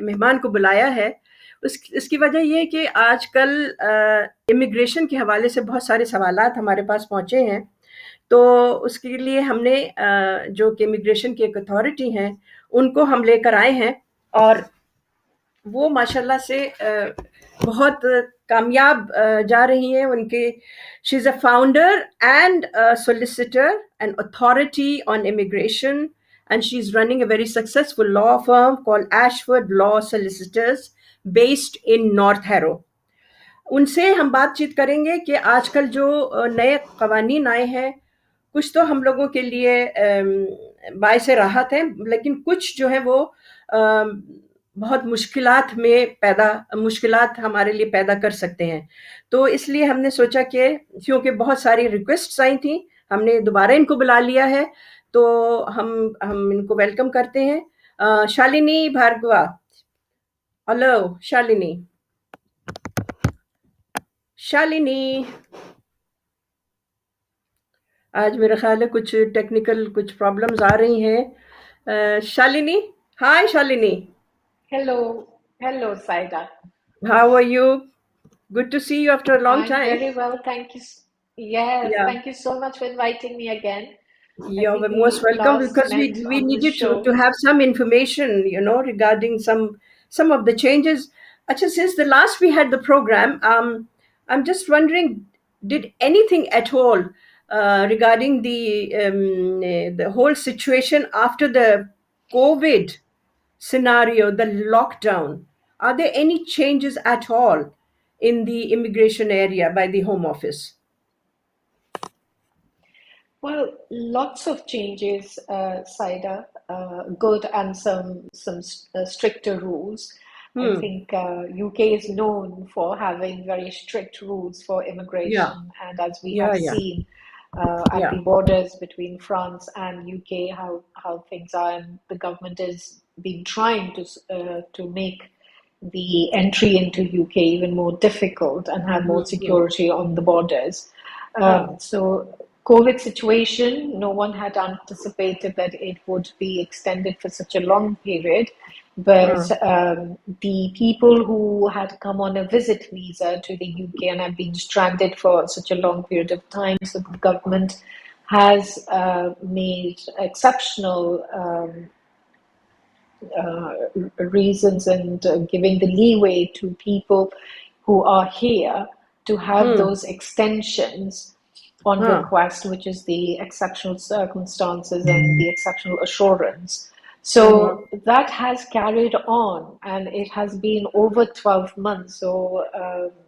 मेहमान को बुलाया है, इसकी वजह ये है कि आजकल इमिग्रेशन के हवाले से बहुत सारे सवालात हमारे पास पहुँचे हैं। तो उसके लिए हमने जो कि इमिग्रेशन की एक अथॉरिटी हैं, उनको हम लेकर आए हैं और वो माशाल्लाह से बहुत कामयाब जा रही हैं। उनके she is a founder and solicitor and authority on immigration, and she's running a very successful law firm called Ashford Law Solicitors based in North Harrow. उनसे हम बातचीत करेंगे कि आजकल जो नए कवानीन आए हैं, कुछ तो हम लोगों के लिए बाइसे राहत हैं, लेकिन कुछ जो है वो बहुत मुश्किलात हमारे लिए पैदा कर सकते हैं। तो इसलिए हमने सोचा कि क्योंकि बहुत सारी रिक्वेस्ट्स आई थी, हमने दोबारा इनको बुला लिया है, तो हम इनको वेलकम करते हैं। शालिनी भार्गवा, हेलो शालिनी। शालिनी, आज मेरा ख्याल है कुछ टेक्निकल कुछ प्रॉब्लम्स आ रही हैं। शालिनी, हाय Shalini. Hello, Saeeda. How are you? Good to see you after a long I'm time. very well, thank you. Yes, Yeah, thank you so much for inviting me again. you're think most we welcome last because met we on the needed show. to have some information, regarding some of the changes. Actually, since the last we had the program, I'm just wondering, did anything at all regarding the whole situation after the COVID scenario, the lockdown? Are there any changes at all in the immigration area by the Home Office? Well, lots of changes, Saeeda, good and some stricter rules. I think UK is known for having very strict rules for Yeah, immigration, and as we yeah, have yeah, seen at yeah. the borders between France and UK, how things are, and the government has been trying to make the entry into UK even more difficult and have more security on the borders. So COVID situation, no one had anticipated that it would be extended for such a long period. But the people who had come on a visit visa to the UK and have been stranded for such a long period of time, so the government has made exceptional reasons and giving the leeway to people who are here to have those extensions on request, which is the exceptional circumstances and the exceptional assurance. So that has carried on, and it has been over 12 months. So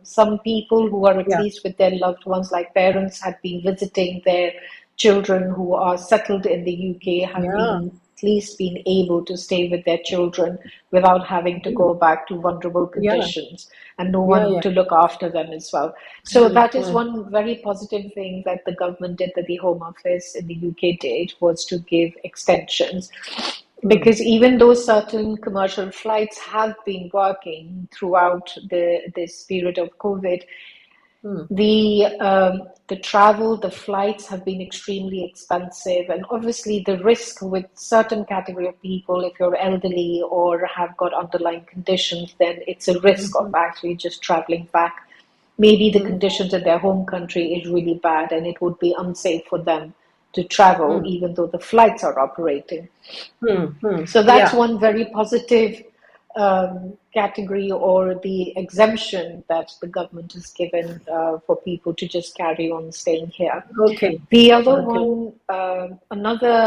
some people who are at Yeah, least with their loved ones, like parents, had been visiting their children who are settled in the UK, have yeah, been at least been able to stay with their children without having to go back to vulnerable yeah, conditions, and no yeah, one yeah. to look after them as well. So that is one very positive thing that the government did, that the Home Office in the UK did, was to give extensions. Because even though certain commercial flights have been working throughout this period of COVID, the travel, the flights have been extremely expensive, and obviously the risk with certain category of people, if you're elderly or have got underlying conditions, then it's a risk of actually just traveling back. Maybe the conditions in their home country is really bad, and it would be unsafe for them to travel, even though the flights are operating. So that's Yeah. one very positive category, or the exemption that the government has given for people to just carry on staying here. Okay. The other Okay. one, another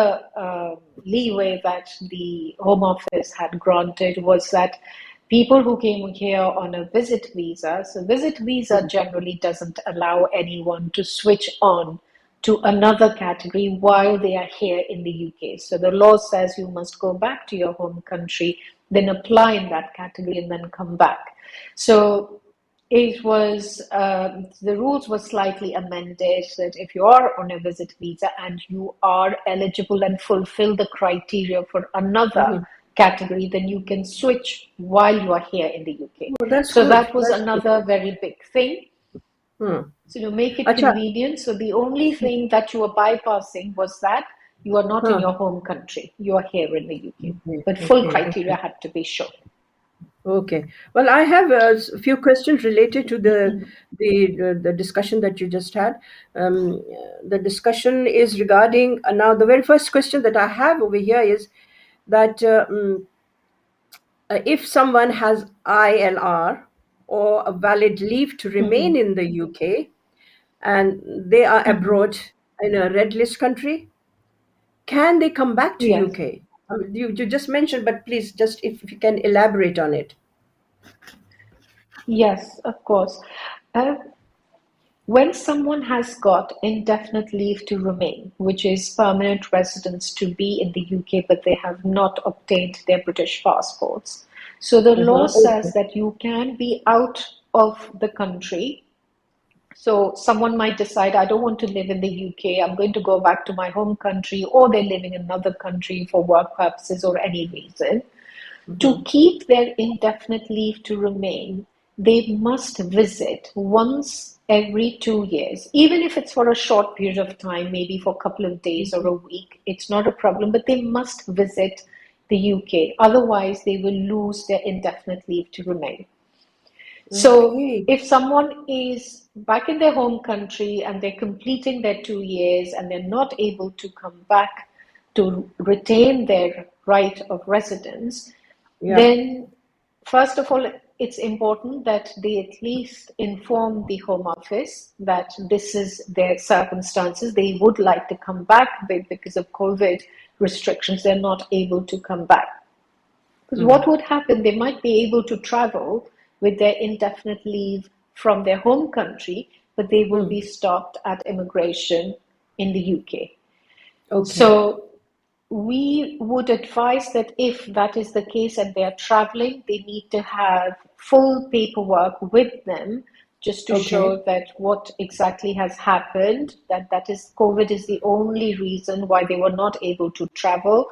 leeway that the Home Office had granted was that people who came here on a visit visa, so visit visa generally doesn't allow anyone to switch on to another category while they are here in the UK. So the law says you must go back to your home country, then apply in that category, and then come back. So it was the rules were slightly amended, that if you are on a visit visa and you are eligible and fulfill the criteria for another category, then you can switch while you are here in the UK. Oh, that's So good. that was That's another very big thing. good. So to make it Acha. convenient, so the only thing that you were bypassing was that you are not in your home country. You are here in the UK. But full criteria had to be shown. Okay. Well, I have a few questions related to the discussion that you just had. The discussion is regarding now. The very first question that I have over here is that if someone has ILR or a valid leave to remain Mhm. in the UK and they are Mhm. abroad in a red list country, can they come back to Yes, UK? I mean, you just mentioned, but please, just if you can elaborate on it. yes, of course. Uh, When someone has got indefinite leave to remain, which is permanent residence to be in the UK, but they have not obtained their British passports. So the law Okay. says that you can be out of the country. So someone might decide, I don't want to live in the UK, I'm going to go back to my home country, or they're living in another country for work purposes or any reason. To Mhm. keep their indefinite leave to remain, they must visit once every 2 years, even if it's for a short period of time, maybe for a couple of days or a week, it's not a problem, but they must visit the UK. Otherwise, they will lose their indefinite leave to remain. So Okay. if someone is back in their home country and they're completing their 2 years and they're not able to come back to retain their right of residence, Yeah. then first of all, it's important that they at least inform the Home Office that this is their circumstances. They would like to come back, but because of COVID restrictions, they're not able to come back. Because what Mm. would happen, they might be able to travel with their indefinite leave from their home country, but they will be Mm. stopped at immigration in the UK. Okay. So we would advise that if that is the case and they are traveling, they need to have full paperwork with them just to Okay. show that what exactly has happened, that is COVID is the only reason why they were not able to travel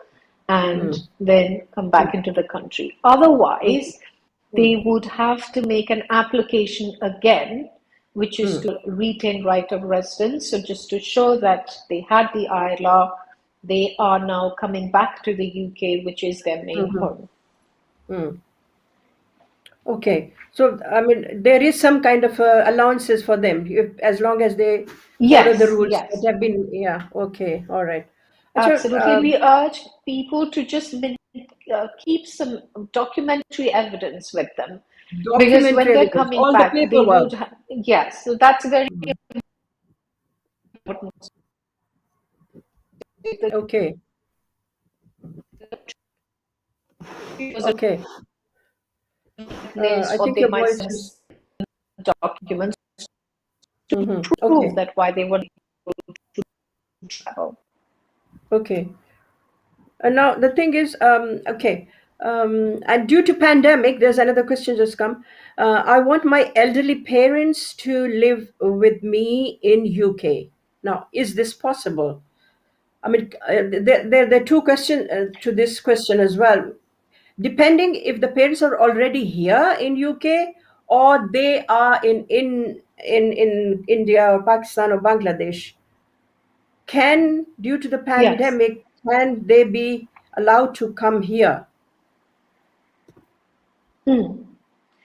and Mm. then come Mm. back into the country. Okay. Otherwise, Mm. they would have to make an application again, which is Mm. to retain right of residence. So just to show that they had the ILR, they are now coming back to the UK, which is their main Mhm. home. Mm. Okay. So, I mean, there is some kind of allowances for them if, as long as they follow the Yes, rules that yes, have been. Yeah. Okay. All right. Acha, absolutely. We urge people to just keep some documentary evidence with them because when documentary they're evidence, coming all the back, they paperwork. would, yes, so that's very Mm. important. Okay. Okay. List I or think they your might voice send is. documents to prove Okay. that why they want to travel. Okay. Now the thing is, okay, and due to pandemic, there's another question just come. I want my elderly parents to live with me in UK. Now, is this possible? I mean, there are two questions to this question as well. Depending if the parents are already here in UK or they are in India or Pakistan or Bangladesh, can due to the Yes. pandemic can they be allowed to come here Hmm.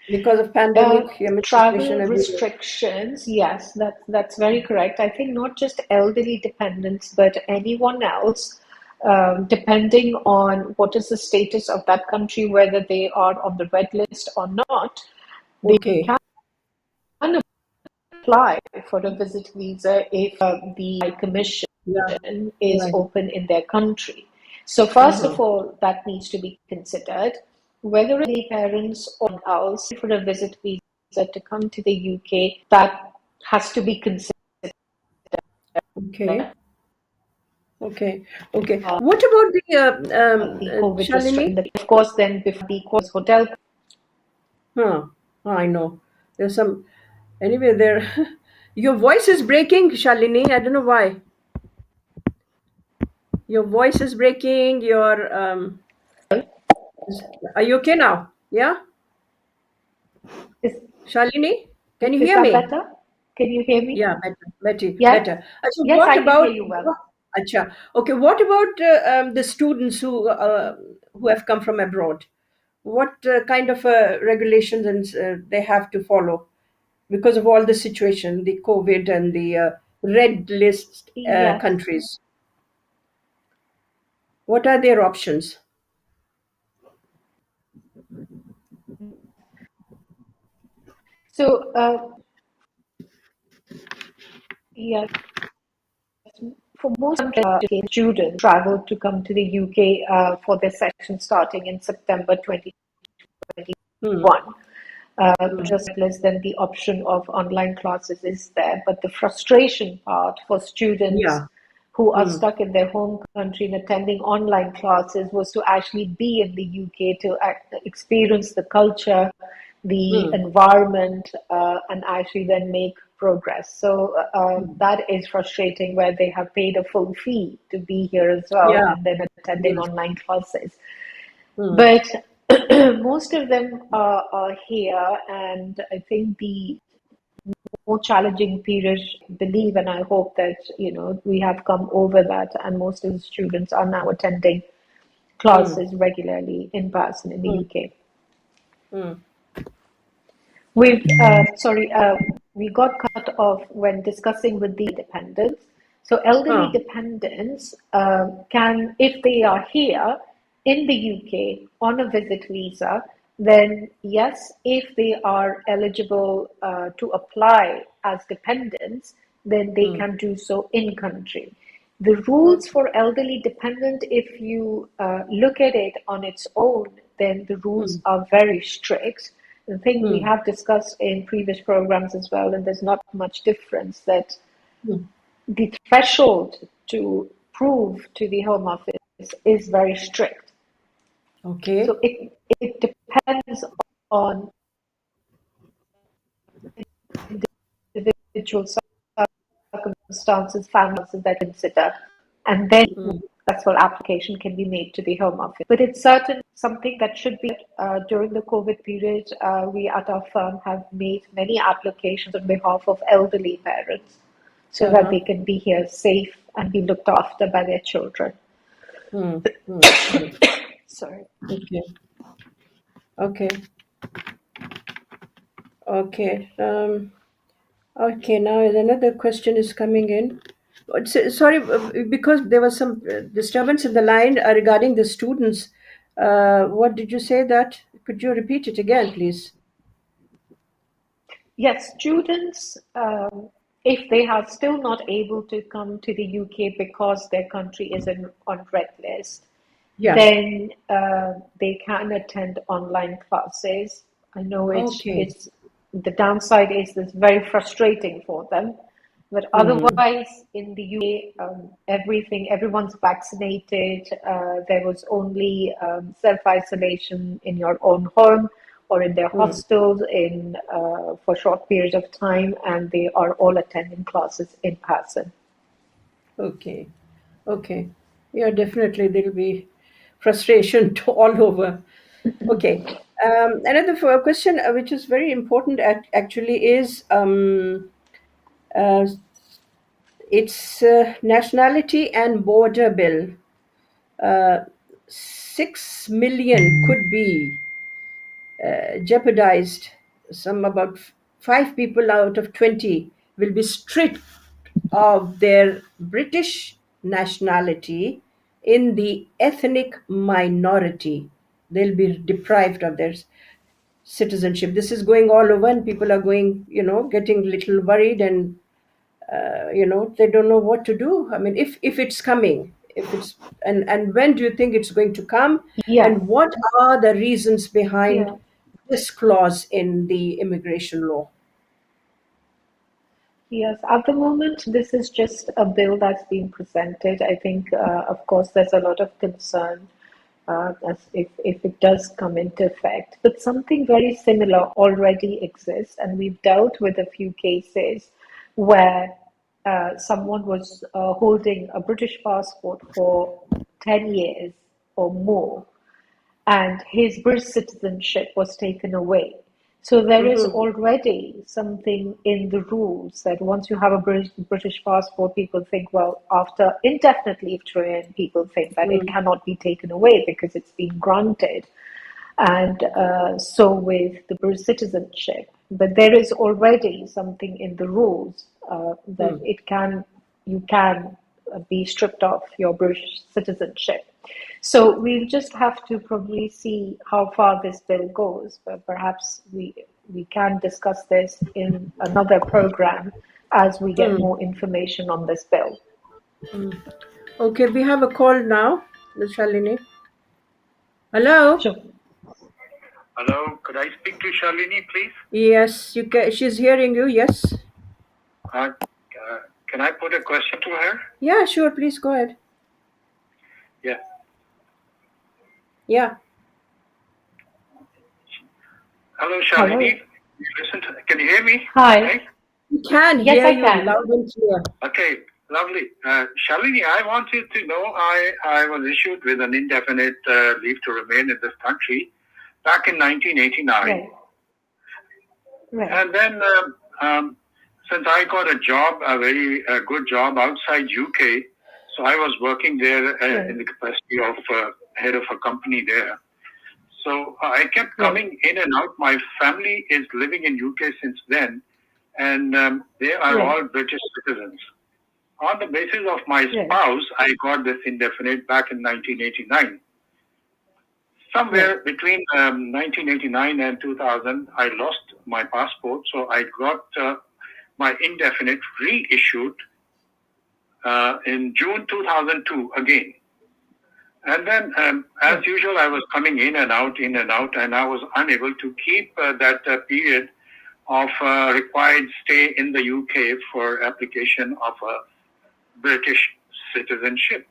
because of pandemic, I mean, situation Travel everywhere. restrictions, yes, that's very correct. I think not just elderly dependents, but anyone else, depending on what is the status of that country, whether they are on the red list or not, they Okay. can apply for a visit visa if the High Commission Yeah. is Right. open in their country. So first of Uh-huh. all, that needs to be considered. Whether the parents or else for a visit visa to come to the UK, that has to be considered. Okay. Okay. Okay. What about the The COVID Shalini? restriction. Of course, then before the hotel. Huh. I know. There's some. Anyway, there. Your voice is breaking, Shalini. I don't know why. Your voice is breaking. Your Are you okay now? Yeah, Is, Shalini, can you is hear that me? better? Can you hear me? Yeah, better, better, Yeah? better. So Yes, what I can hear about? you well. Acha. Okay, what about the students who have come from abroad? What kind of regulations and they have to follow because of all the situation, the COVID and the red list Yes. countries? What are their options? So, yes, for most students travel to come to the UK for their session starting in September 2021. Hmm. Hmm. Just less than the option of online classes is there. But the frustration part for students Yeah. who are Hmm. stuck in their home country and attending online classes was to actually be in the UK to experience the culture, the Hmm. environment, and actually then make progress. So that is frustrating where they have paid a full fee to be here as well Yeah. and then attending Yes. online classes. Hmm. But most of them are here, and I think the more challenging period, I believe, and I hope that we have come over that, and most of the students are now attending Hmm. classes regularly in person in the Hmm. UK. Hmm. We got cut off when discussing with the dependents. So elderly Huh. dependents can, if they are here in the UK on a visit visa, then yes, if they are eligible to apply as dependents, then they Hmm. can do so in country. The rules Okay. for elderly dependent, if you look at it on its own, then the Hmm. rules are very strict. The thing we Hmm. have discussed in previous programs as well, and there's not much difference, that Hmm. the threshold to prove to the Home Office is very strict. So Okay. it depends on individual circumstances, families that consider, and then Hmm. successful application can be made to the Home Office. But it's certain something that should be during the COVID period. We at our firm have made many applications on behalf of elderly parents so that Uh-huh. they can be here safe and be looked after by their children. Hmm. Hmm. Hmm. Sorry. Okay. Okay. Okay. Okay. Now another question is coming in. Sorry, because there was some disturbance in the line regarding the students. What did you say that? Could you repeat it again, please? Yes, students, if they are still not able to come to the UK because their country is on red list, Yeah. then they can attend online classes. I know Okay. it's the downside is it's very frustrating for them, but Hmm. otherwise in the UK, everyone's vaccinated. There was only self-isolation in your own home or in their Hmm. hostels in for short periods of time, and they are all attending classes in person. Okay. Okay. Yeah, definitely there'll be frustration to all over. Okay. Another question, which is very important, actually, is uh, its nationality and border bill. Uh, 6 million could be jeopardized. Some about 5 people out of 20 will be stripped of their British nationality in the ethnic minority. They'll be deprived of their citizenship. This is going all over, and people are going, getting a little worried, and they don't know what to do. I mean, if it's coming, if it's and when do you think it's going to come, Yeah, and what are the reasons behind yeah. this clause in the immigration law? Yes, at the moment, this is just a bill that's being presented. I think, of course, there's a lot of concern as if it does come into effect. But something very similar already exists, and we've dealt with a few cases where someone was holding a British passport for 10 years or more, and his British citizenship was taken away. So there is Hmm. already something in the rules that once you have a British passport, people think, well, after indefinite leave to remain, people think that it cannot be taken away because it's been granted. and so with the British citizenship. But there is already something in the rules that you can be stripped of your British citizenship. So we'll just have to probably see how far this bill goes. But perhaps we can discuss this in another program as we get more information on this bill. Okay, we have a call now, Ms. Shalini. Hello? Sure. Hello, could I speak to Shalini, please? Yes, you can. She's hearing you, yes. Can I put a question to her? Yeah, sure, please go ahead. Yeah. Yeah. Hello, Shalini. Hello. Can you hear me? Hi. Right? We can Yes, hear I you can. loud and clear. Okay, lovely. Shalini, I wanted to know, I was issued with an indefinite leave to remain in this country back in 1989. Right. And then since I got a job, a very good job outside UK, so I was working there in the capacity of head of a company there. So I kept coming in and out. My family is living in UK since then, and they are all British citizens. On the basis of my spouse, I got this indefinite back in 1989. Somewhere between 1989 and 2000, I lost my passport, so I got my indefinite reissued in June 2002 again. And then, as usual, I was coming in and out, and I was unable to keep that period of required stay in the UK for application of a British citizenship.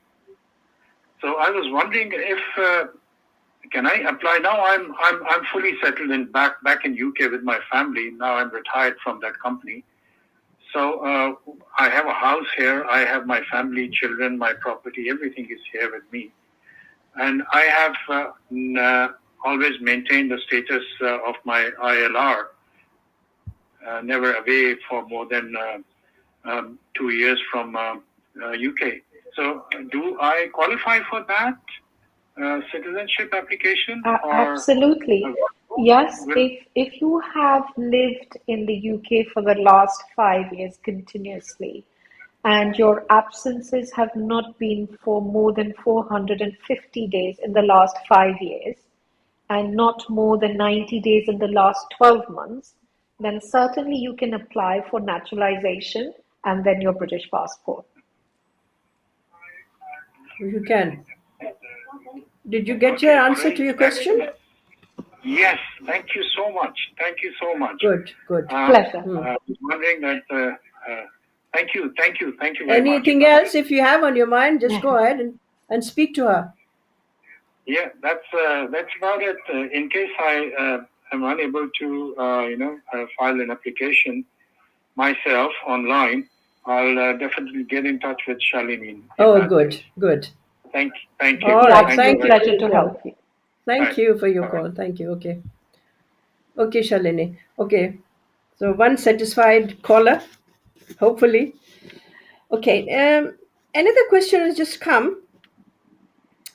So I was wondering if can I apply now? I'm fully settled in back in UK with my family. Now I'm retired from that company. So I have a house here. I have my family, children, my property. Everything is here with me. And I have always maintained the status of my ILR, never away for more than 2 years from UK. So do I qualify for that citizenship application? Absolutely. Yes, if you have lived in the UK for the last 5 years continuously, and your absences have not been for more than 450 days in the last 5 years, and not more than 90 days in the last 12 months, then certainly you can apply for naturalization and then your British passport. You can. Did you get your answer to your question? Yes, thank you so much. Thank you so much. Good. Pleasure. I was wondering that. Thank you very much. Anything else, if you have on your mind, just go ahead and speak to her. Yeah, that's about it. In case I am unable to, file an application myself online, I'll definitely get in touch with Shalini. Oh, good. Thank you. All right, thank you. Pleasure to help you. Thank you for your call. Thank you. Okay, Shalini. Okay, so one satisfied caller, hopefully. Okay, another question has just come.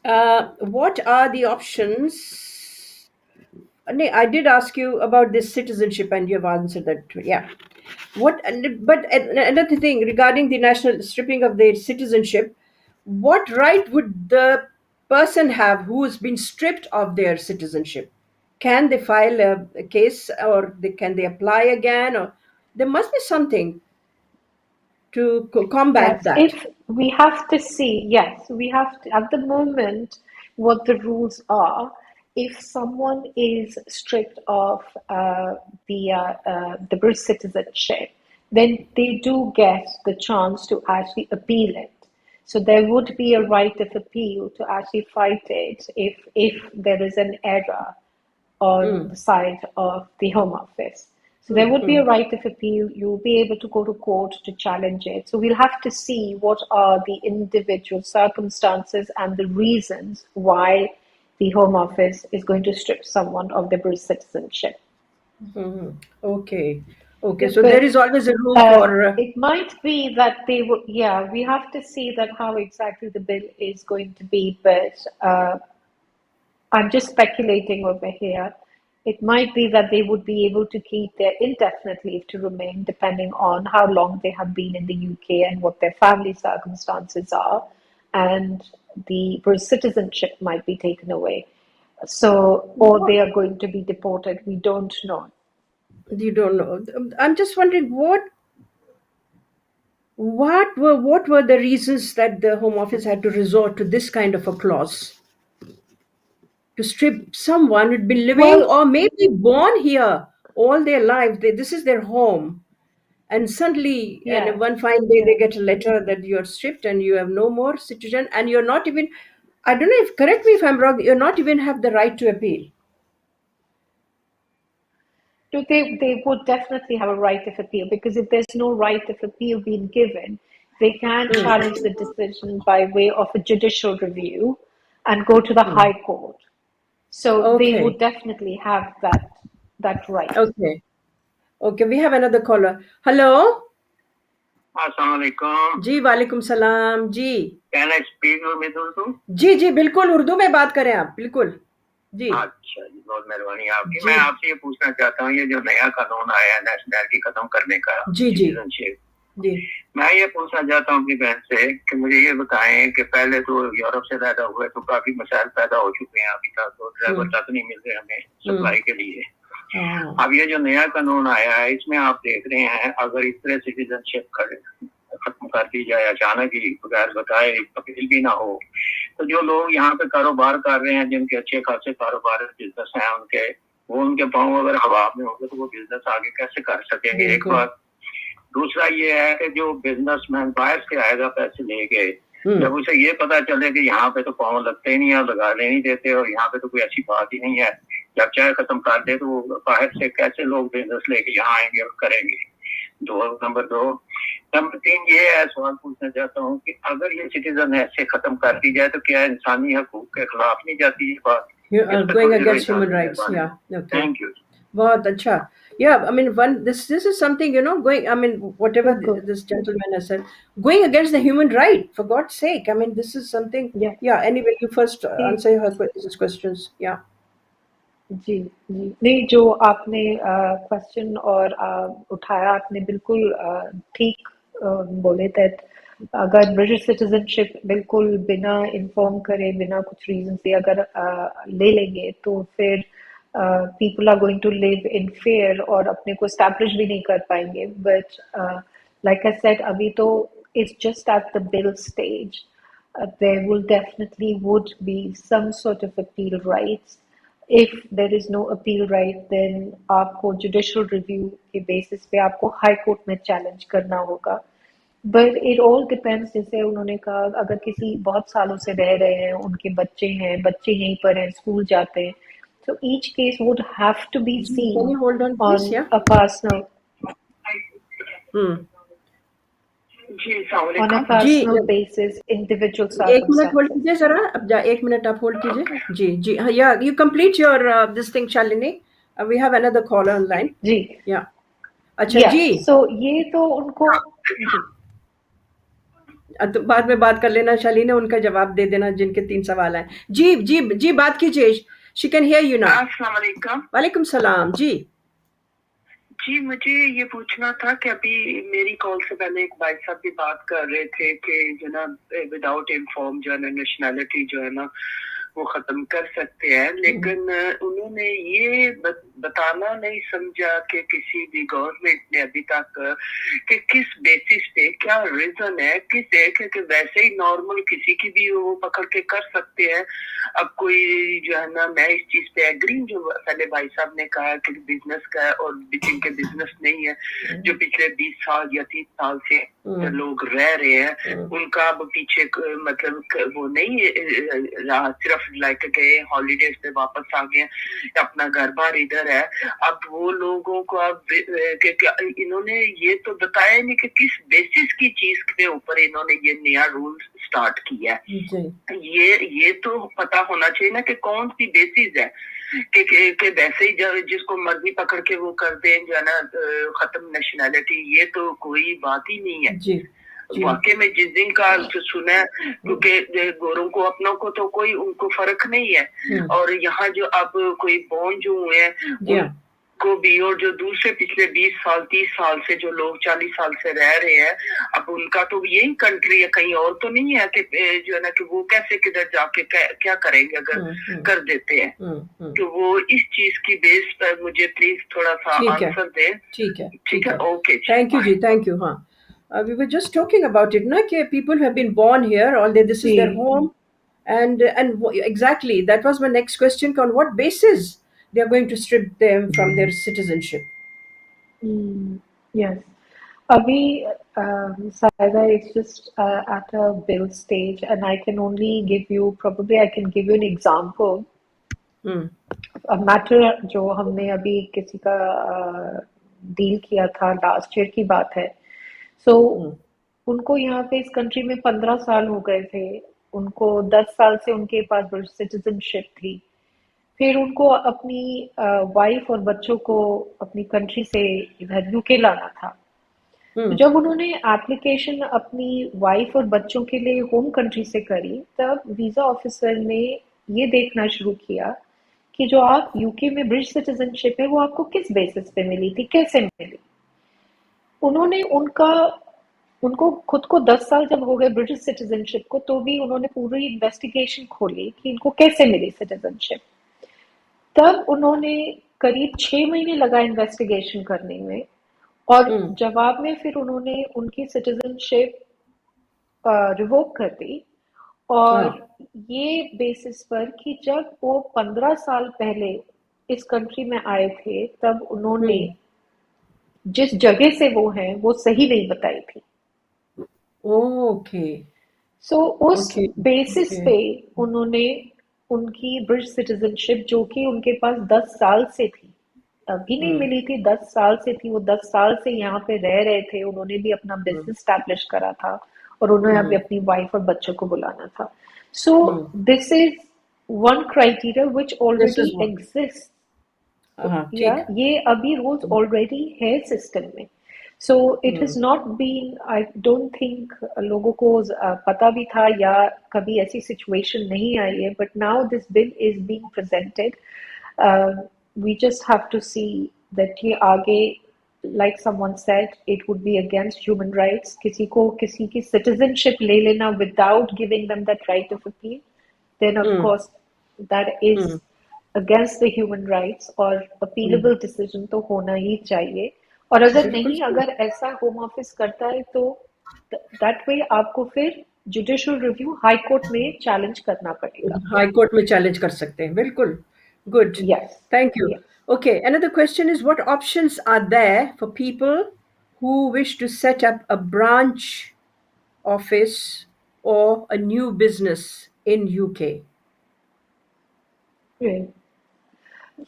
What are the options? I did ask you about this citizenship, and you have answered that. Yeah. But another thing regarding the national stripping of their citizenship, what right would the person have who has been stripped of their citizenship? Can they file a case, or can they apply again, or there must be something to combat Yes, that? if we have to see, yes, we have to, at the moment, what the rules are. If someone is stripped of the British citizenship, then they do get the chance to actually appeal it. So there would be a right of appeal to actually fight it if there is an error on the side of the Home Office. So there would be a right of appeal. You'll be able to go to court to challenge it. So we'll have to see what are the individual circumstances and the reasons why the Home Office is going to strip someone of their British citizenship. Okay. So there is always a room for. It might be that they would. Yeah, we have to see that how exactly the bill is going to be, but I'm just speculating over here. It might be that they would be able to keep their indefinite leave to remain depending on how long they have been in the UK and what their family circumstances are, and the citizenship might be taken away. So, or they are going to be deported. We don't know. You don't know. I'm just wondering what were the reasons that the Home Office had to resort to this kind of a clause to strip someone who'd been living Well, or maybe born here all their life. This is their home, and suddenly, and yeah, one fine day, they yeah. get a letter that you're stripped and you have no more citizen, and you're not even. I don't know if correct me if I'm wrong. You're not even have the right to appeal. So they would definitely have a right of appeal, because if there's no right of appeal being given, they can challenge the decision by way of a judicial review and go to the High Court. So they Okay, would definitely have that right. okay, okay. We have another caller. Hello. Assalamu alaikum. जी वालेकुम सलाम जी. Can I speak with Urdu? जी जी बिल्कुल उर्दू में बात करें आप बिल्कुल जी. अच्छा जी, बहुत मेहरबानी आपकी. मैं आपसे ये पूछना चाहता हूँ, ये जो नया कानून आया है नेशनैलिटी खत्म करने का, जी जी सिटीजनशिप, जी. मैं ये पूछना चाहता हूँ अपनी बहन से कि मुझे ये बताएं कि पहले तो यूरोप से पैदा हुए तो काफी मसाइल पैदा हो चुके हैं, अभी तक तो ड्राइवर तक नहीं मिल रहे हमें सप्लाई के लिए. अब ये जो नया कानून आया है, इसमें आप देख रहे हैं अगर इस तरह सिटीजनशिप खत्म कर दी जाए अचानक ही बगैर बताए, अपील भी ना हो, तो जो लोग यहाँ पे कारोबार कर रहे हैं, जिनके अच्छे खासे कारोबार बिजनेस हैं उनके, वो उनके पाँव अगर हवा में होंगे तो वो बिजनेस आगे कैसे कर सकेंगे, एक बात. दूसरा ये है कि जो बिजनेसमैन बाहर से आएगा पैसे लेके, जब उसे ये पता चले कि यहाँ पे तो पाँव लगते ही नहीं है, लगाने नहीं देते और यहाँ पे तो कोई अच्छी बात ही नहीं है, जब चाहे खत्म कर दे, तो वो बाहर से कैसे लोग बिजनेस लेके यहाँ आएंगे और करेंगे. नंबर 2. नंबर 3 ये है, सवाल पूछना चाहता हूँ कि अगर ये सिटीजन ऐसे खत्म कर दी जाए तो क्या इंसानी हकूक के खिलाफ नहीं जाती ये बात? Going against human rights. Yeah. Okay. Thank you. बहुत अच्छा. Yeah, I mean, this is something, going. I mean, whatever this gentleman has said, going against the human right, for God's sake. I mean, this is something. Yeah. Yeah. Anyway, you first answer his questions. Yeah. जी जी नहीं, जो आपने question और उठाया, आपने बिल्कुल ठीक बोले. That अगर ब्रिटिश सिटीजनशिप बिल्कुल बिना इन्फॉर्म करे, बिना कुछ रीजन से अगर ले लेंगे, तो फिर people are going to live in fear और अपने को establish भी नहीं कर पाएंगे. But like I said, अभी तो it's just at the bill stage. There will definitely would be some sort of appeal rights. If there is no appeal right, then आपको judicial review के basis पे आपको high court में challenge करना होगा. But it all depends. जैसे उन्होंने कहा, अगर किसी बहुत सालों से रह रहे हैं, उनके बच्चे हैं, बच्चे यहीं पर हैं, स्कूल जाते हैं, so each case would have to be seen. Can you hold on, please? Yeah. A personal. On a personal basis, individual circumstances. एक मिनट होल्ड कीजिए जरा, अब 1 मिनट आप होल्ड कीजिए. जी जी हाँ, या you complete your this thing, Shalini. We have another caller online. Ji. Yeah. अच्छा जी. So ये तो उनको तो बाद में बात कर लेना शालीनी, उनका जवाब दे देना जिनके 3 सवाल हैं. जी जी जी बात कीजिए. She can hear you now. अस्सलाम वालेकुम. वालेकुम सलाम. जी जी, मुझे ये पूछना था कि अभी मेरी कॉल से पहले एक भाई साहब भी बात कर रहे थे कि जो ना विदाउट इन्फॉर्म जो है ना नेशनैलिटी जो है ना वो खत्म कर सकते हैं, लेकिन उन्होंने ये बताना नहीं समझा कि किसी भी गवर्नमेंट ने अभी तक कि किस बेसिस पे, क्या रीजन है, किस एक है कि वैसे ही नॉर्मल किसी की भी वो पकड़ के कर सकते हैं. अब कोई जो है ना, मैं इस चीज पे एग्री, जो पहले भाई साहब ने कहा कि बिजनेस का है और जिनके बिजनेस नहीं है, जो पिछले 20 साल या 30 साल से लोग रह रहे हैं, उनका अब पीछे मतलब वो नहीं सिर्फ लाइक गए हॉलीडेज पे वापस आ गए, अपना घर बार इधर है. अब वो लोगों को अब इन्होंने ये तो बताया नहीं कि किस बेसिस की चीज के ऊपर इन्होंने ये नया रूल स्टार्ट किया है. ये तो पता होना चाहिए ना कि कौन सी बेसिस है कि वैसे ही जिसको मर्जी पकड़ के वो कर दें जो है ना खत्म नेशनैलिटी. ये तो कोई बात ही नहीं है. वाकई में जिस दिन का सुना है, क्योंकि गोरों को अपनों को तो कोई उनको फर्क नहीं है, और यहाँ जो अब कोई बॉन्ड जो हुए हैं को भी, और जो दूसरे पिछले 20 साल 30 साल से जो लोग 40 साल से रह रहे हैं, अब उनका तो यही कंट्री है, कहीं और तो नहीं है कि जो है ना कि वो कैसे किधर जाके क्या करेंगे अगर कर देते हैं। तो वो इस चीज की बेस पर मुझे प्लीज थोड़ा सा आंसर दे। ठीक है, ओके, थैंक यू जी, थैंक यू। हाँ, we were just talking about it, na, कि people who have been born here, all this is their home, and exactly that was my next question. On what basis they are going to strip them from their citizenship? Yes. Abhi, Saeeda, it's just at a build stage, and I can only give you, probably I can give you an example. A matter जो हमने अभी किसी का deal किया था, last year की बात है। So उनको यहाँ पे इस कंट्री में 15 साल हो गए थे, उनको 10 साल से उनके पास ब्रिटिश सिटीजनशिप थी। फिर उनको अपनी वाइफ और बच्चों को अपनी कंट्री से इधर यूके लाना था। तो जब उन्होंने एप्लीकेशन अपनी वाइफ और बच्चों के लिए होम कंट्री से करी, तब वीजा ऑफिसर ने ये देखना शुरू किया कि जो आप यूके में ब्रिटिश सिटीजनशिप है वो आपको किस बेसिस पे मिली थी, कैसे मिली। उन्होंने उनको खुद को 10 साल जब हो गए ब्रिटिश सिटीजनशिप को, तो भी उन्होंने पूरी इन्वेस्टिगेशन खोली कि इनको कैसे मिली सिटीजनशिप। तब उन्होंने करीब 6 महीने लगा इन्वेस्टिगेशन करने में, और जवाब में फिर उन्होंने उनकी सिटीजनशिप रिवोक कर दी, और ये बेसिस पर कि जब वो 15 साल पहले इस कंट्री में आए थे, तब उन्होंने जिस जगह से वो हैं वो सही नहीं बताई थी। ओके। सो उस बेसिस पे उन्होंने उनकी ब्रिटिश सिटीजनशिप, जो कि उनके पास 10 साल से थी, अभी नहीं मिली थी, 10 साल से थी, वो 10 साल से यहाँ पे रह रहे थे, उन्होंने भी अपना बिजनेस स्टैब्लिश करा था, और उन्होंने अभी अपनी वाइफ और बच्चों को बुलाना था। So this is one criteria which already exist. ये अभी रूल्स ऑलरेडी है सिस्टम में। So it is not been, I don't think लोगों को पता भी था या कभी ऐसी सिचुएशन नहीं आई है, but now this bill is being presented. We just have to see that ये आगे, like someone said, it would be against human rights. किसी को किसी की citizenship ले लेना without giving them that right of appeal, then of course that is against the human rights, और appealable decision तो होना ही चाहिए। और अगर नहीं, अगर ऐसा होम ऑफिस करता है तो that way आपको फिर जुडिशियल रिव्यू हाई कोर्ट में चैलेंज करना पड़ेगा। हाई कोर्ट में चैलेंज कर सकते हैं, बिल्कुल। Good. Yes. Thank you. Yes. Okay. Another question is, what options are there for people who wish to set up a branch office or a new business in UK?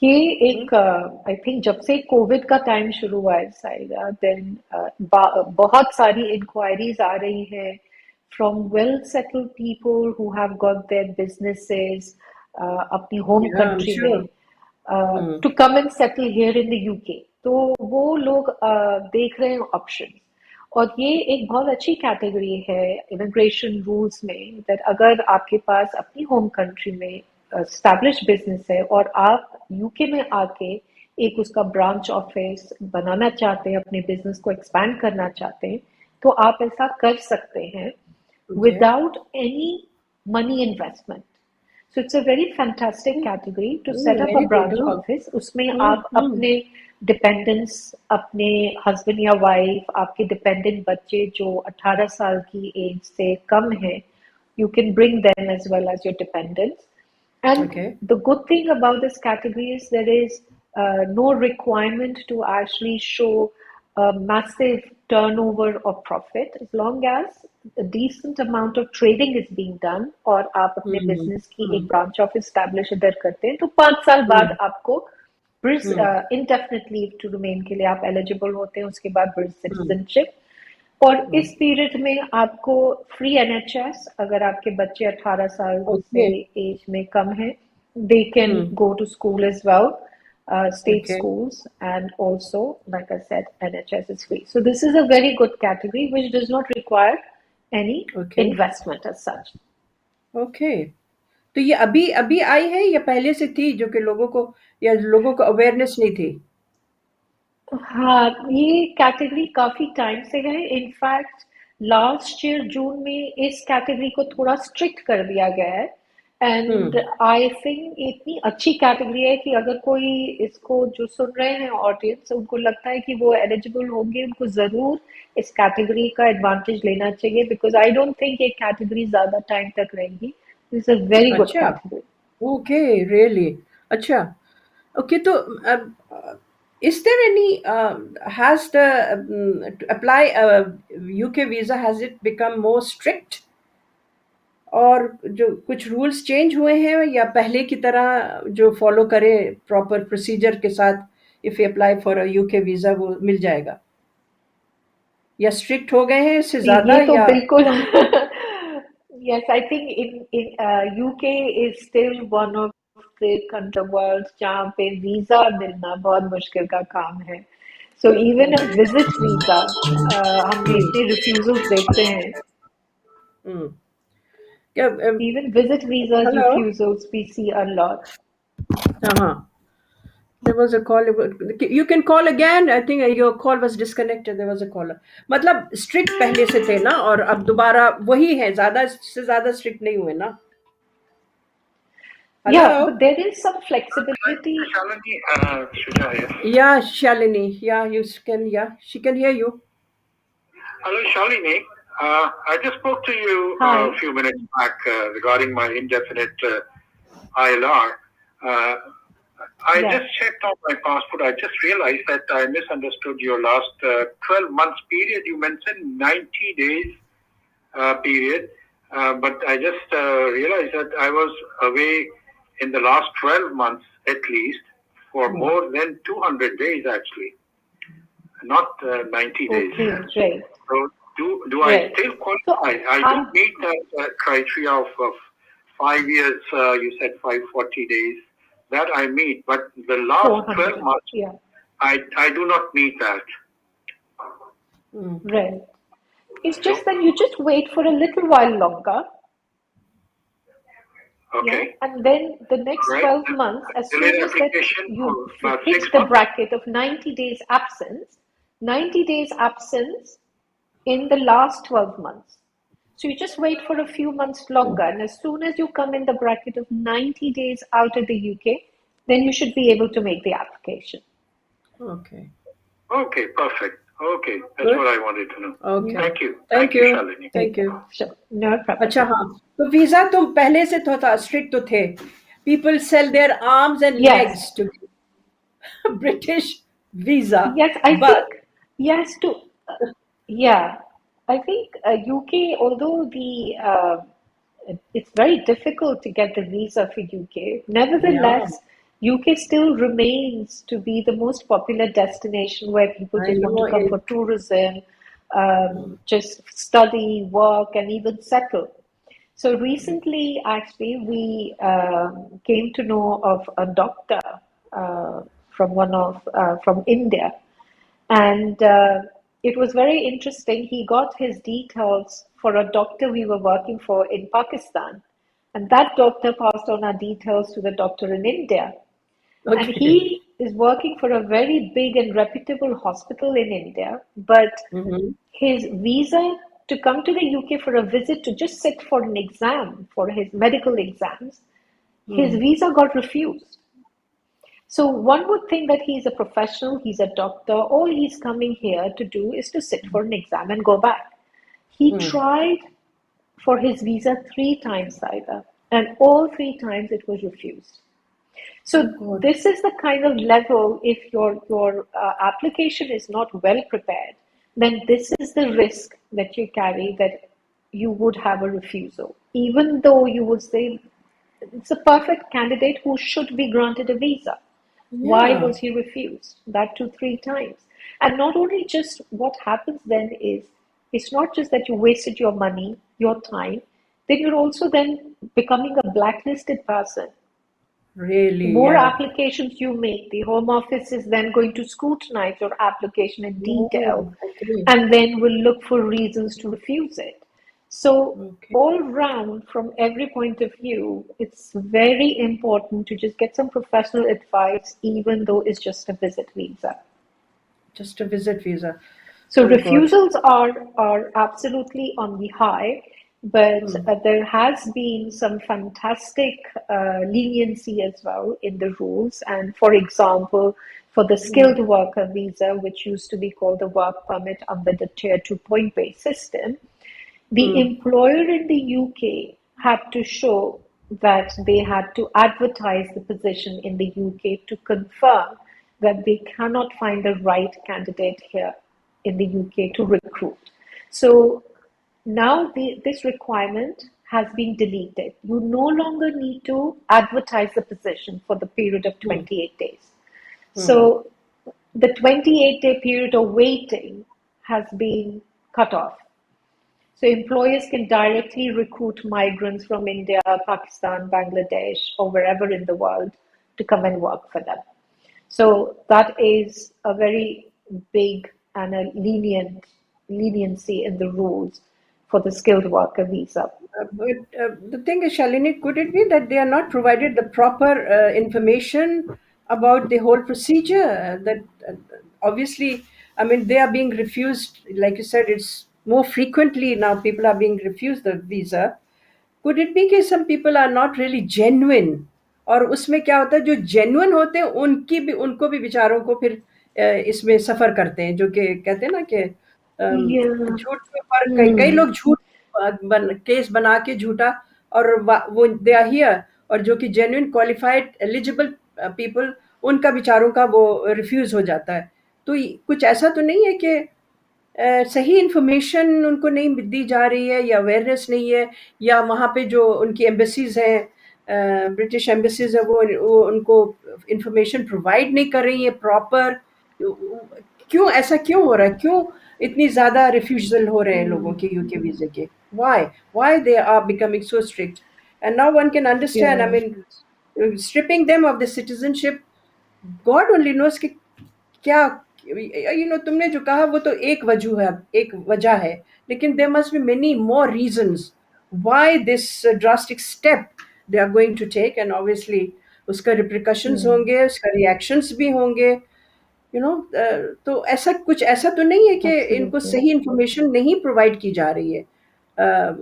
ये एक I think जब से Covid का time शुरू हुआ है Saida, then बहुत सारी इंक्वायरीज आ रही है from well settled people who have got their businesses अपनी होम कंट्री में to come and settle here in the UK. तो वो लोग देख रहे हैं ऑप्शन, और ये एक बहुत अच्छी कैटेगरी है इमिग्रेशन रूल्स में, दैट अगर आपके पास अपनी होम कंट्री में एस्टैब्लिश बिजनेस है और आप यूके में आके एक उसका ब्रांच ऑफिस बनाना चाहते हैं, अपने बिजनेस को एक्सपैंड करना चाहते हैं, तो आप ऐसा कर सकते हैं without any money investment. So it's a very fantastic category to set up a branch office. उसमें आप अपने डिपेंडेंट्स, अपने हस्बैंड या वाइफ, आपके डिपेंडेंट बच्चे जो 18 साल की एज से कम है, you can bring them as well as your dependents. And the good thing about this category is there is no requirement to actually show a massive turnover or profit, as long as a decent amount of trading is being done, और आप अपने business की एक branch office establish इधर करते हैं, तो 5 साल बाद आपको इंडेफिनिट लीव टू रिमेन के लिए आप एलिजिबल होते हैं, उसके बाद ब्रिटिश सिटीजनशिप। और इस पीरियड में आपको फ्री NHS, अगर आपके बच्चे 18 साल से एज में कम है, they can go to school as well. state Okay. schools, and also, like I said, NHS is free. So this is a very good category which does not require any Okay. investment as such. Okay. तो ये अभी अभी आई है या पहले से थी जो कि लोगों को या लोगों को अवेयरनेस नहीं थी? हाँ, ये कैटेगरी काफी टाइम से है. इनफैक्ट लास्ट ईयर जून में इस कैटेगरी को थोड़ा स्ट्रिक्ट कर दिया गया है. एंड आई थिंक इतनी अच्छी कैटेगरी है कि अगर कोई इसको जो सुन रहे हैं ऑडियंस, उनको लगता है कि वो एलिजिबल होंगे, उनको जरूर इस कैटेगरी का एडवांटेज लेना चाहिए, बिकॉज आई डोंट थिंक ये कैटेगरी ज्यादा टाइम तक रहेगी. इट्स अ वेरी गुड अच्छा. कैटेगरी. Okay, really. अच्छा. ओके, तो is there any has the to apply a UK visa, has it become more strict? और जो कुछ रूल्स चेंज हुए हैं या पहले की तरह जो फॉलो करे प्रॉपर प्रोसीजर के साथ if you apply for a UK visa वो मिल जाएगा, या स्ट्रिक्ट हो गए हैं इससे ज्यादा ये तो या? बिल्कुल. Yes, I think in UK is still one of the country world जहाँ पे वीजा मिलना बहुत मुश्किल का काम है. So even a visit visa, हमने इतने refusals देखते हैं. हम्म. क्या? Even visit visas hello. refusals we see a lot. हाँ, there was a call. You can call again. I think your call was disconnected. There was a caller. मतलब strict पहले से थे ना, और अब दोबारा वही है, ज्यादा से ज्यादा स्ट्रिक्ट नहीं हुए ना? Yeah, hello. but there is some flexibility. Shalini, Shuja here. Yeah, Shalini. Yeah, you can. Yeah, she can hear you. Hello, Shalini. I just spoke to you Hi. a few minutes back regarding my indefinite ILR. I Yeah. just checked on my passport. I just realized that I misunderstood your last 12 months period. You mentioned 90 days period, but I just realized that I was away in the last 12 months at least for more than 200 days actually, not 90 days. Okay, right. So do I Right. still qualify? So, I don't meet that criteria of 5 years, you said 540 days. That I meet, but the last 400. 12 months, Yeah. I do not meet that. Right. It's just that you just wait for a little while longer. Okay. Yeah, and then the next Right. 12 months, as soon Delayed as that application you for about 6 hit the months. bracket of 90 days absence, 90 days absence in the last 12 months. So you just wait for a few months longer, and as soon as you come in the bracket of 90 days out of the UK, then you should be able to make the application. Okay. Okay, perfect. Okay, that's Good. what I wanted to know. Okay. Thank you. Thank you. Shalini. Thank you. Sure, no problem. अच्छा, हाँ, तो visa तुम पहले से तो था, strict तो थे. People sell their arms and Yes. legs to British visa. Yes, I but think yes to yeah. I think UK, although it's very difficult to get the visa for UK. Nevertheless, UK still remains to be the most popular destination where people I just want to know come it. for tourism, just study, work, and even settle. So recently, actually, we came to know of a doctor from India, and it was very interesting. He got his details for a doctor we were working for in Pakistan, and that doctor passed on our details to the doctor in India. And Okay. he is working for a very big and reputable hospital in India, but his visa to come to the UK for a visit to just sit for an exam, for his medical exams, his visa got refused. So one would think that he's a professional, he's a doctor, all he's coming here to do is to sit for an exam and go back. He tried for his visa 3 times, Saeeda, and all 3 times it was refused. So this is the kind of level, if your application is not well prepared, then this is the risk that you carry, that you would have a refusal. Even though you would say it's a perfect candidate who should be granted a visa. Why was he refused? That 2-3 times. And not only just what happens then is, it's not just that you wasted your money, your time, then you're also then becoming a blacklisted person. Really, The more yeah. applications you make, the Home Office is then going to scrutinize your application in detail Oh, okay. and then will look for reasons to refuse it. So, Okay. all round, from every point of view, it's very important to just get some professional advice, even though it's just a visit visa. Just a visit visa. So Oh God. refusals are absolutely on the high, but there has been some fantastic leniency as well in the rules. And for example, for the skilled worker visa, which used to be called the work permit under the Tier 2 point-based system, the employer in the UK had to show that they had to advertise the position in the UK to confirm that they cannot find the right candidate here in the UK to recruit. So now this requirement has been deleted. You no longer need to advertise the position for the period of 28 days. So the 28-day period of waiting has been cut off. So employers can directly recruit migrants from India, Pakistan, Bangladesh, or wherever in the world to come and work for them. So that is a very big and a leniency in the rules for the skilled worker visa. But the thing is, Shalini, could it be that they are not provided the proper information about the whole procedure? That obviously, I mean, they are being refused. Like you said, it's more frequently now people are being refused the visa. Could it be कि some people are not really genuine और उसमें क्या होता है जो genuine होते हैं उनको भी बेचारों को फिर इसमें सफ़र करते हैं जो कि कहते हैं ना कि Yeah. झूठ के ऊपर कई कई लोग झूठ केस बना के झूठा और वो दे आर हियर और जो कि जेन्युइन क्वालिफाइड एलिजिबल पीपल उनका बेचारों का वो रिफ्यूज हो जाता है तो कुछ ऐसा तो नहीं है कि सही इन्फॉर्मेशन उनको नहीं दी जा रही है या अवेयरनेस नहीं है या वहाँ पे जो उनकी एम्बेसीज हैं ब्रिटिश एम्बेसीज है वो उनको इन्फॉर्मेशन प्रोवाइड नहीं कर रही है प्रॉपर क्यों ऐसा क्यों हो रहा है क्यों इतनी ज़्यादा रिफ्यूजल हो रहे हैं लोगों के यूके वीज़े के why they are becoming so strict and now one can understand I Yeah. mean stripping them of the citizenship God only knows कि क्या तुमने जो कहा वो तो एक वजह है लेकिन there must be many more reasons why this drastic step they are going to take and obviously उसका रिप्रिकॉशंस होंगे उसका रिएक्शंस भी होंगे तो ऐसा तो नहीं है कि इनको Absolutely. सही इंफॉर्मेशन नहीं प्रोवाइड की जा रही है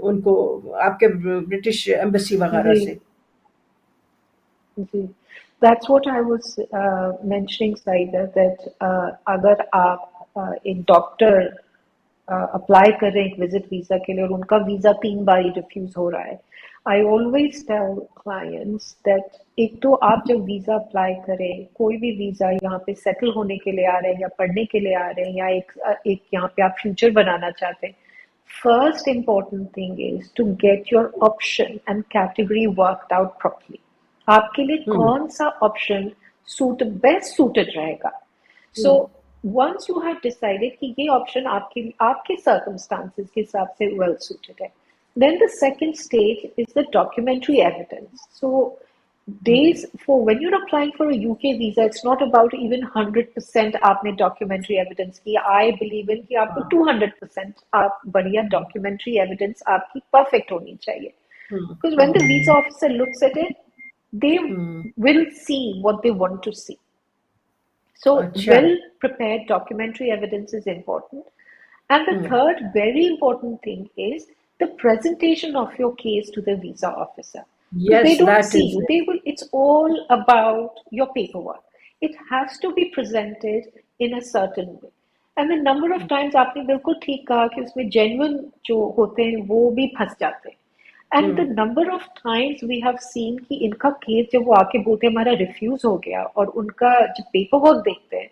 उनको आपके ब्रिटिश एम्बेसी वगैरह जी, से जी. That's what I was mentioning, Saeeda, that अगर आप एक डॉक्टर अप्लाई कर रहे हैं एक विजिट वीजा के लिए और उनका वीजा 3 बार रिफ्यूज हो रहा है I always tell clients that एक तो आप जब वीजा अप्लाई करें कोई भी वीजा यहाँ पे सेटल होने के लिए आ रहे हैं या पढ़ने के लिए आ रहे हैं या एक यहाँ पे आप फ्यूचर बनाना चाहते हैं first important thing is to get your option and category worked out properly आपके लिए कौन सा ऑप्शन बेस्ट सूटेड रहेगा सो once you have decided कि ये option आपके circumstances के हिसाब से well suited है, then the second stage is the documentary evidence. So when you're applying for a UK visa, it's not about even 100% आपने documentary evidence की. I believe in कि आपको 200% आप बढ़िया documentary evidence आपकी perfect होनी चाहिए. Because when the visa officer looks at it, they will see what they want to see. So well-prepared documentary evidence is important. And the third very important thing is the presentation of your case to the visa officer. Because they don't see you. It's all about your paperwork. It has to be presented in a certain way. And the number of times आपने बिल्कुल ठीक कहा कि उसमें genuine जो होते हैं वो भी फंस जाते हैं. And the number of times we have seen कि इनका केस जब वो आके बोलते हैं हमारा रिफ्यूज हो गया और उनका जब पेपर वर्क देखते हैं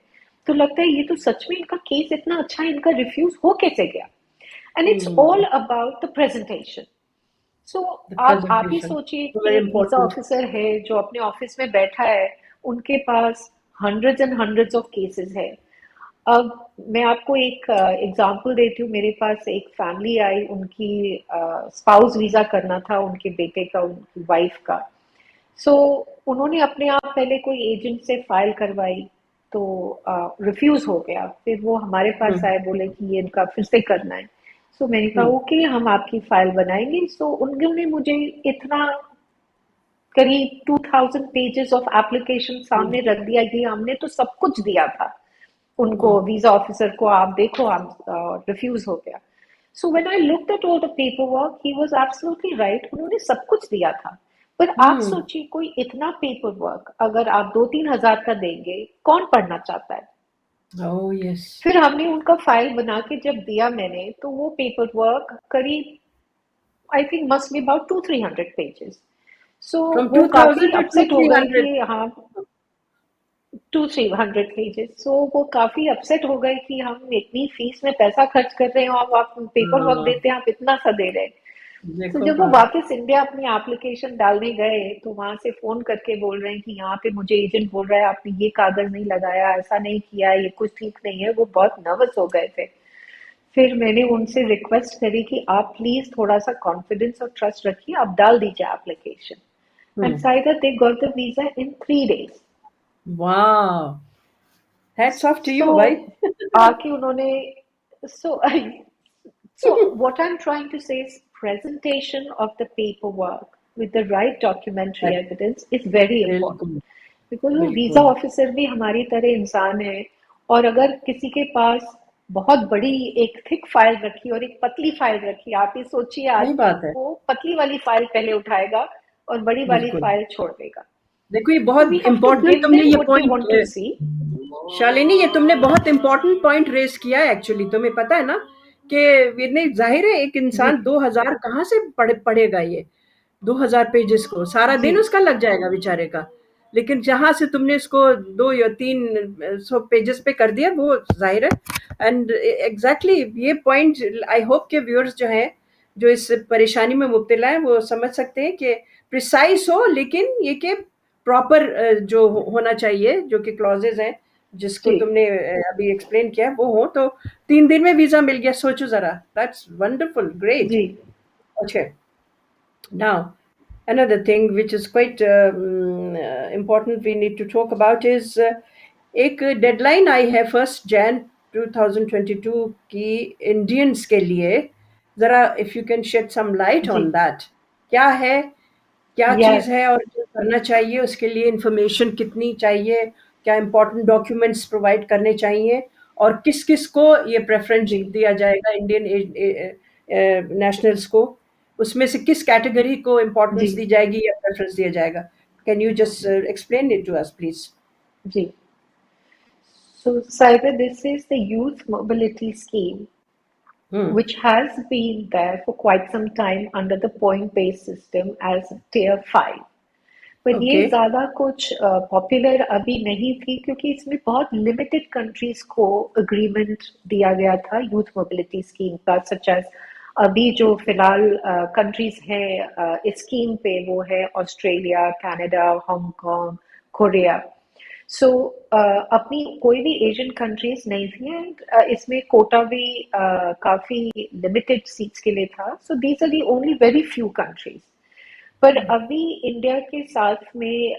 तो लगता है ये तो सच में इनका केस इतना अच्छा है इनका रिफ्यूज हो कैसे गया and it's all about the presentation so आप ही सोचिए कि वीजा ऑफिसर है जो अपने ऑफिस में बैठा है उनके पास hundreds and hundreds of cases है अब मैं आपको एक एग्जांपल देती हूँ मेरे पास एक फैमिली आई उनकी स्पाउस वीजा करना था उनके बेटे का उनकी वाइफ का सो उन्होंने अपने आप पहले कोई एजेंट से फाइल करवाई, तो रिफ्यूज हो गया। फिर वो हमारे पास आए, बोले कि ये इनका फिर से करना है। सो मैंने कहा ओके, हम आपकी फाइल बनाएंगे। सो उन्होंने मुझे इतना करीब 2000 पेजेस ऑफ एप्लीकेशन सामने रख दिया कि हमने तो सब कुछ दिया था उनको, वीजा ऑफिसर को, आप देखो, आप रिफ्यूज हो गया। So when I looked at all the paper work, he was absolutely right, उन्होंने सब कुछ दिया था। पर आप सोचिए, कोई इतना पेपर वर्क अगर आप 2-3 हजार का देंगे, कौन पढ़ना चाहता है? Oh yes. फिर हमने उनका फाइल बना के जब दिया मैंने, तो वो पेपर वर्क करीब I think must be about 200-300 pages. So From वो काफी 2000 to अपसेट हो गए 300. कि हाँ, 200-300 पेजेस। सो वो काफी अपसेट हो गए कि हम इतनी फीस में पैसा खर्च कर रहे हैं और आप पेपर वर्क देते हैं, आप इतना सा दे रहे हैं। तो देखो जब वो वापस इंडिया अपनी एप्लीकेशन डालने गए, तो वहां से फोन करके बोल रहे हैं कि यहाँ पे मुझे एजेंट बोल रहा है आपने ये कागज नहीं लगाया, ऐसा नहीं किया, ये कुछ ठीक नहीं है। वो बहुत नर्वस हो गए थे। फिर मैंने उनसे रिक्वेस्ट करी कि आप प्लीज थोड़ा सा कॉन्फिडेंस और ट्रस्ट रखिए, आप डाल दीजिए application. And Saida they got the visa in 3 days। Wow. Hats off to so you, भाई. आके उन्होंने, सो so what I'm trying to say is presentation of the paperwork with the right documentary evidence is very important, बिल्कुल because वो visa बिल्कुल. Officer भी हमारी तरह इंसान है। और अगर किसी के पास बहुत बड़ी एक थिक फाइल रखी और एक पतली फाइल रखी, आप ये सोचिए सही आदमी बात है. वो पतली वाली फाइल पहले उठाएगा और बड़ी वाली बिल्कुल. फाइल छोड़ देगा। देखो ये So बहुत we have to important give तुमने them ये what they want to point, see। Shalini, ये तुमने बहुत इम्पोर्टेंट पॉइंट रेज किया है। एक्चुअली तुम्हें पता है ना कि ये नहीं, जाहिर है एक जी इंसान 2000 कहाँ से पढ़ेगा, ये 2000 पेजेस को सारा जी दिन उसका लग जाएगा बेचारे का। लेकिन जहां से तुमने इसको 2 या 3 पेजेस पे कर दिया, वो जाहिर है। एंड एग्जैक्टली ये पॉइंट आई होप के व्यूअर्स जो हैं, जो इस परेशानी में मुब्तला है, वो समझ सकते हैं कि प्रिसाइज हो, लेकिन ये कि प्रॉपर जो होना चाहिए, जो कि क्लॉजेज हैं जिसको जी तुमने अभी एक्सप्लेन किया, वो हो तो 3 दिन में वीजा मिल गया। सोचो जरा, दैट्स वंडरफुल, ग्रेट। जी अच्छा, now another thing which is quite important we need to talk about is एक डेडलाइन आई है 1 जैन 2022 की इंडियंस के लिए। जरा if you can shed some light जी ऑन दैट, क्या है, क्या चीज़ यस है और क्या करना चाहिए, उसके लिए इंफॉर्मेशन कितनी चाहिए, क्या इंपॉर्टेंट डॉक्यूमेंट्स प्रोवाइड करने चाहिए, और किस किस को ये प्रेफरेंस जी दिया जाएगा, इंडियन नेशनल्स को, उसमें से किस कैटेगरी को जी इम्पोर्टेंस दी जाएगी या प्रेफरेंस दिया जाएगा। Can you just explain it to us please? जी So, Saeeda, this is the youth mobility scheme, hmm. which has been there for quite some time under the point-based system as Tier 5. पर ये okay. ज्यादा कुछ popular अभी नहीं थी, क्योंकि इसमें बहुत लिमिटेड कंट्रीज को अग्रीमेंट दिया गया था यूथ मोबिलिटी स्कीम का, सच एज अभी जो फिलहाल कंट्रीज हैं इस स्कीम पे, वो है ऑस्ट्रेलिया, कनाडा, हांगकांग, कोरिया। सो अपनी कोई भी एशियन कंट्रीज नहीं थी, एंड इसमें कोटा भी काफी लिमिटेड सीट्स के लिए था। So these are the only very few countries. पर अभी इंडिया के साथ में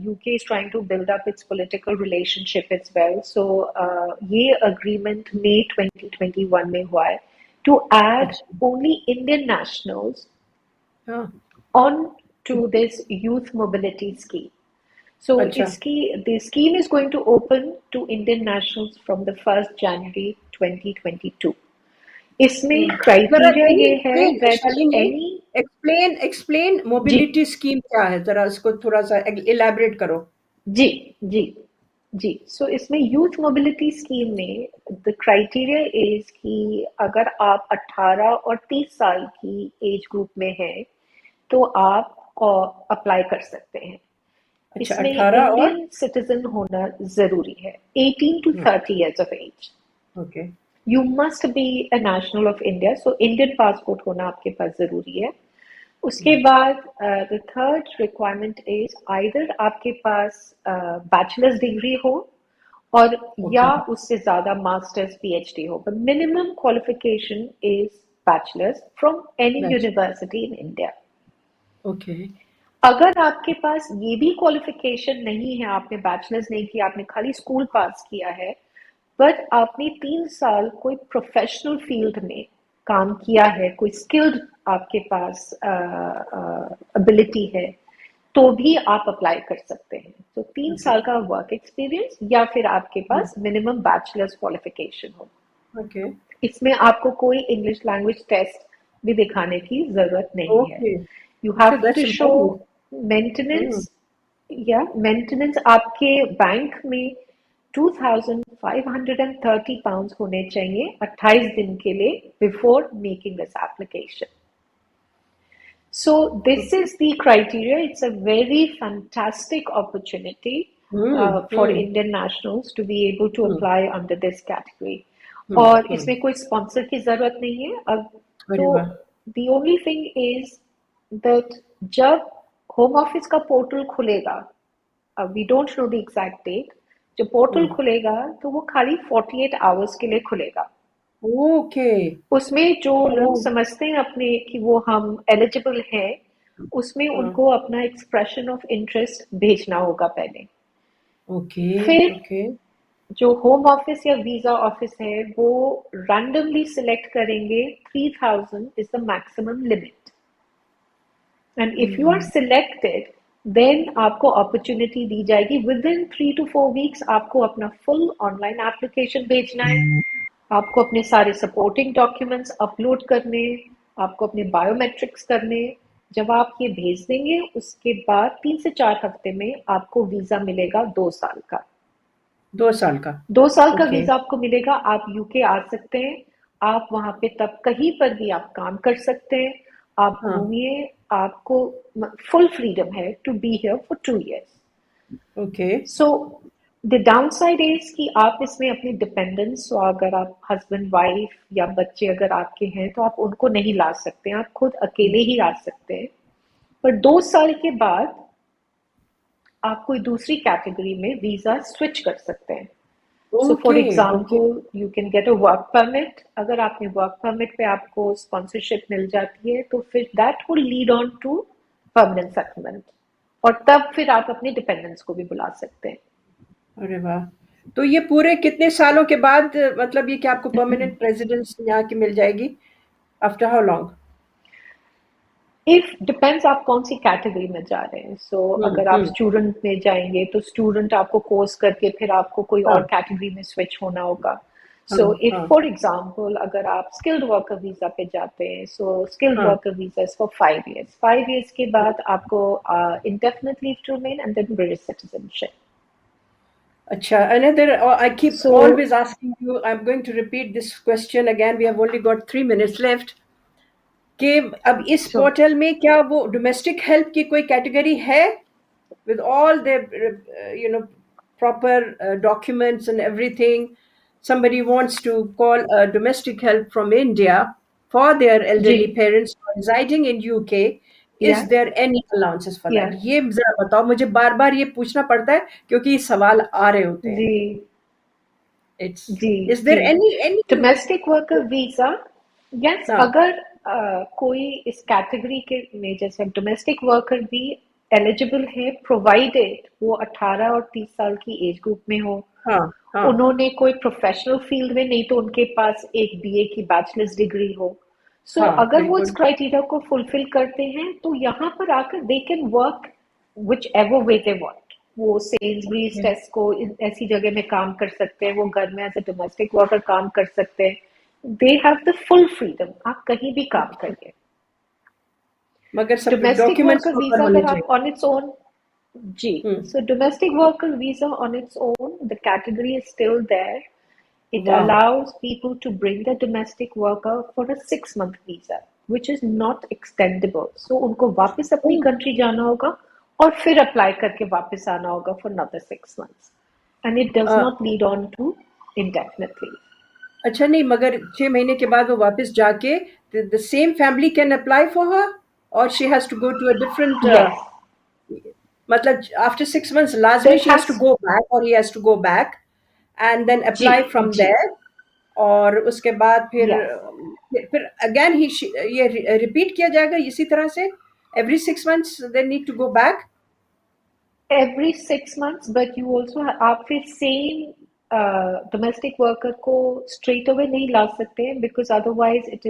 UK is trying to build up its political relationship as well. So ये अग्रीमेंट मई 2021 में हुआ है टू एड अच्छा. ओनली इंडियन नेशनल्स हाँ. on to this youth mobility scheme. So अच्छा. the scheme is going to open to Indian nationals from the 1st January 2022. इसमें जरा criteria can you ये है explain, that Shalini, any explain जी mobility scheme क्या है, जरा इसको थोड़ा सा इलैबोरेट करो. जी जी जी सो इसमें यूथ मोबिलिटी स्कीम में द क्राइटेरिया इज कि अगर आप 18 और 30 साल की एज ग्रुप में हैं, तो आप अप्लाई कर सकते हैं। अच्छा, इसमें 18 और इंडियन सिटीजन होना जरूरी है, 18 to 30 years of age। Okay. You must be a national of India, so Indian passport होना आपके पास जरूरी है। उसके बाद the third requirement is either आपके पास बैचलर्स डिग्री हो और या ओके. उससे ज्यादा मास्टर्स पीएचडी हो, but minimum qualification is bachelor's from any अच्छा. university in India। ओके. अगर आपके पास ये भी क्वालिफिकेशन नहीं है, आपने बैचलर्स नहीं किया, आपने खाली स्कूल पास किया है, बट आपने 3 साल कोई प्रोफेशनल फील्ड में काम किया है, कोई स्किल्ड आपके पास एबिलिटी है, तो भी आप अप्लाई कर सकते हैं। तो 3 साल का वर्क एक्सपीरियंस या फिर आपके पास मिनिमम बैचलर्स क्वालिफिकेशन हो। ओके इसमें आपको कोई इंग्लिश लैंग्वेज टेस्ट भी दिखाने की जरूरत नहीं है। Okay you have that's to show important. Maintenance, या मेंटेनेंस आपके बैंक में 2530 पाउंड होने चाहिए 28 दिन के लिए before making this application. So this is the criteria. It's a very fantastic opportunity for Indian nationals to be able to apply under this category. और इसमें कोई स्पॉन्सर की जरूरत नहीं है। अब तो the only thing is that जब होम ऑफिस का पोर्टल खुलेगा, we don't know the exact date, जब पोर्टल खुलेगा तो वो खाली 48 आवर्स के लिए खुलेगा। ओके उसमें जो लोग समझते हैं अपने कि वो हम एलिजिबल हैं, उसमें उनको अपना एक्सप्रेशन ऑफ इंटरेस्ट भेजना होगा पहले। ओके फिर ओके जो होम ऑफिस या वीजा ऑफिस है वो रैंडमली सिलेक्ट करेंगे। 3000 is the maximum limit, and if you are selected then आपको अपॉर्चुनिटी दी जाएगी विद इन 3 to 4 वीक्स। आपको अपना फुल ऑनलाइन एप्लीकेशन भेजना है, आपको अपने सारे सपोर्टिंग डॉक्यूमेंट्स अपलोड करने, आपको अपने बायोमेट्रिक्स करने। जब आप ये भेज देंगे उसके बाद 3 से 4 हफ्ते में आपको वीजा मिलेगा 2 साल का। 2 साल का 2 साल का ओके वीजा आपको मिलेगा। आप यूके आ सकते हैं, आप वहां पे तब कहीं पर भी आप काम कर सकते हैं, आप घूमिए, आपको फुल फ्रीडम है to be here for 2 years। Okay so the downside is कि आप इसमें अपने डिपेंडेंट्स, तो अगर आप हस्बैंड वाइफ या बच्चे अगर आपके हैं तो आप उनको नहीं ला सकते, आप खुद अकेले ही आ सकते हैं। पर 2 साल के बाद आप कोई दूसरी कैटेगरी में वीजा स्विच कर सकते हैं। So for example you can get a work permit. अगर आपने वर्क परमिट पे आपको स्पॉन्सरशिप मिल जाती है तो फिर that will lead on to permanent settlement, और तब फिर आप अपने डिपेंडेंट्स को भी बुला सकते हैं। अरे वाह! तो ये पूरे कितने सालों के बाद मतलब ये कि आपको परमानेंट रेज़िडेंस यहाँ की मिल जाएगी? After how long? If depends आप कौन सी कैटेगरी में जा रहे हैं। सो अगर आप स्टूडेंट में जाएंगे तो स्टूडेंट आपको कोर्स करके फिर आपको कोई और कैटेगरी में स्विच होना होगा। सो इफ फॉर एग्जांपल अगर आप स्किल्ड वर्कर वीजा पे जाते हैं, so skilled worker visa is for 5 years। 5 years के बाद आपको indefinite leave to remain and then British citizenship. Acha, another, I keep always asking you, I'm going to repeat this question again. We have only got 3 minutes left. कि अब इस portal में क्या वो domestic help की कोई category है with all the proper documents and everything? Somebody wants to call domestic help from India for their elderly parents residing in UK. Is there any allowances for that? ये जरा बताओ मुझे, बार बार ये पूछना पड़ता है क्योंकि ये सवाल आ रहे होते हैं। Is there any domestic worker visa? Yes, अगर कोई इस कैटेगरी के में जैसे डोमेस्टिक वर्कर भी एलिजिबल है प्रोवाइडेड वो 18 और 30 साल की एज ग्रुप में हो। उन्होंने कोई प्रोफेशनल फील्ड में, नहीं तो उनके पास एक बीए की बैचलर्स डिग्री हो। सो अगर वो इस क्राइटेरिया को फुलफिल करते हैं तो यहाँ पर आकर they can work which ever way they want. वो सेल्सब्रीज टेस्को ऐसी जगह में काम कर सकते हैं, वो घर में एज ए डोमेस्टिक वर्कर काम कर सकते हैं। They have the full freedom, आप कहीं भी काम करिए। मगर सब डोमेस्टिक डॉक्यूमेंट्स वर्कर वीजा अगर आप ऑन इट्स ओन, जी, so domestic worker visa on its own, the category is still there. It allows people to bring their domestic worker for a 6-month visa, which is not extendable. So उनको वापस अपनी country जाना होगा और फिर apply करके वापस आना होगा for another 6 months, and it does not lead on to indefinitely. अच्छा, नहीं मगर 6 महीने के बाद वो वापस जाके the same family can apply for her or she has to go to a different मतलब after 6 months lazmi she has to go back or he has to go back and then apply from there, और उसके बाद फिर again ये repeat किया जाएगा इसी तरह से Every 6 months they need to go back? Every 6 months, but you also आप फिर same domestic worker को straight away नहीं ला सकते हैं, because otherwise it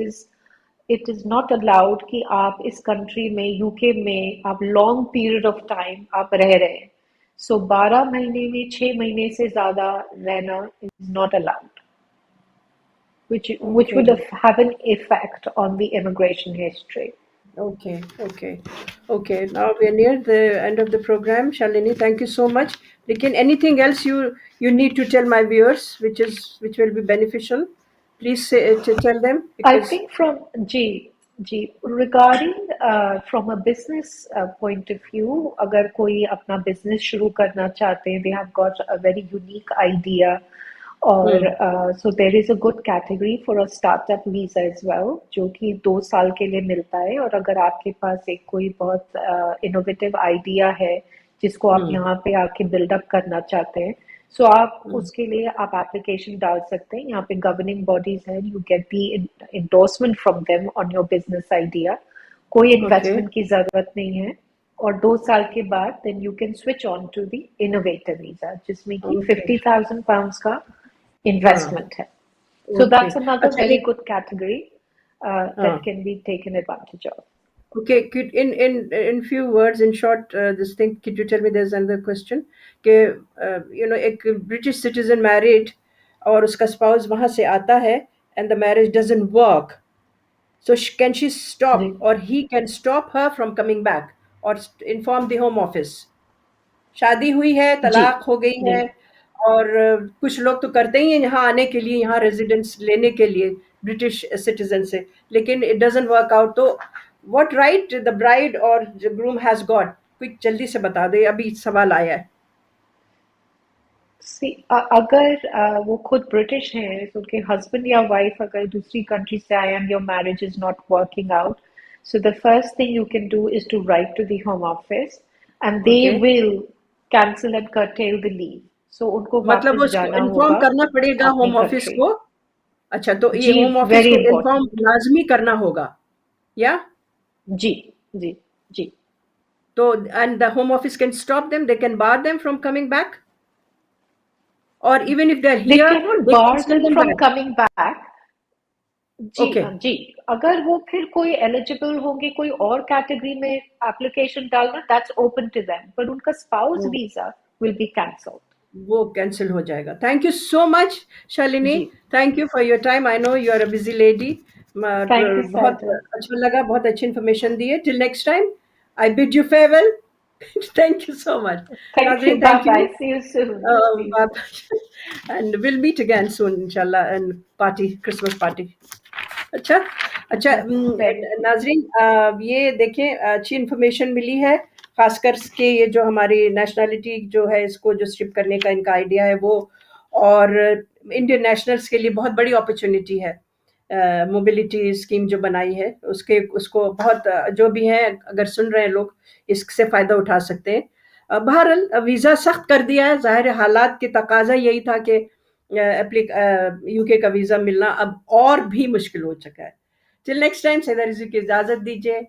is not allowed कि आप इस country में UK में आप long period of time आप रह रहे हैं. So 12 महीने में 6 महीने से ज़्यादा रहना is not allowed, which would have an effect on the immigration history. Okay. Now we are near the end of the program. Shalini, thank you so much. Lekin anything else you need to tell my viewers, which will be beneficial? Please tell them. I think from regarding from a business point of view, अगर कोई अपना business शुरू करना चाहते हैं, they have got a very unique idea, और so there is a good category for a startup visa as well, जो कि 2 साल के लिए मिलता है. और अगर आपके पास एक कोई बहुत innovative idea है जिसको आप यहाँ पे आके build up करना चाहते हैं, so आप उसके लिए आप application डाल सकते हैं. यहाँ पे governing bodies हैं, you get the endorsement from them on your business idea. कोई investment की जरूरत नहीं है, और 2 साल के बाद then you can switch on to the innovator visa, जिसमें कि £50,000 का investment है. So that's another very good category that can be taken advantage of. Okay, could in few words, in short, this thing, could you tell me, there's another question, कि एक British citizen married और उसका spouse वहाँ से आता है and the marriage doesn't work, so can she stop or he can stop her from coming back or inform the home office? शादी हुई है, तलाक हो गई है, और कुछ लोग तो करते ही हैं यहाँ आने के लिए, यहाँ रेजिडेंस लेने के लिए ब्रिटिश सिटीजन से, लेकिन इट डजंट वर्क आउट. तो व्हाट राइट द ब्राइड और the groom has got? Quick जल्दी से बता दे, अभी सवाल आया है. अगर वो खुद ब्रिटिश हैं, तो उनके हस्बैंड या वाइफ अगर दूसरी कंट्री से आए and your marriage is not working out, so the first thing you can do is to write to the home office and they will cancel and curtail the leave. So उनको मतलब वापस जाना होगा, inform करना पड़ेगा home office को. अच्छा, तो ये होम ऑफिस को इन्फॉर्म लाजमी करना होगा, या? जी. तो and the home office can stop them, they can bar them from coming back, or even if they're here, they cannot bar them from coming back. जी, अगर वो फिर कोई एलिजिबल होंगे कोई और कैटेगरी में एप्लीकेशन डालना, दैट्स ओपन टू देम, पर उनका spouse visa will be cancelled, वो कैंसिल हो जाएगा. Thank you so much Shalini, thank you for your time. I know you are a busy lady. बहुत अच्छा लगा, बहुत अच्छी इन्फॉर्मेशन दी है. Till next time, I bid you farewell. Thank you so much. Thank you. Bye. See you soon. And we'll meet again soon, inshallah, and Christmas party. अच्छा, नाजरीन, ये देखें, अच्छी इन्फॉर्मेशन मिली है, खासकर के ये जो हमारी नेशनलिटी जो है, इसको जो स्ट्रिप करने का इनका आइडिया है वो, और इंडियन नेशनल्स के लिए बहुत बड़ी अपॉर्चुनिटी है. मोबिलिटी स्कीम जो बनाई है उसको बहुत, जो भी हैं अगर सुन रहे हैं लोग, इससे फ़ायदा उठा सकते हैं. बहरहाल वीज़ा सख्त कर दिया है, ज़ाहिर हालात के तकाजा यही था कि यूके का वीज़ा मिलना अब और भी मुश्किल हो चुका है. Till next time, Saeeda Rizvi की इजाज़त दीजिए.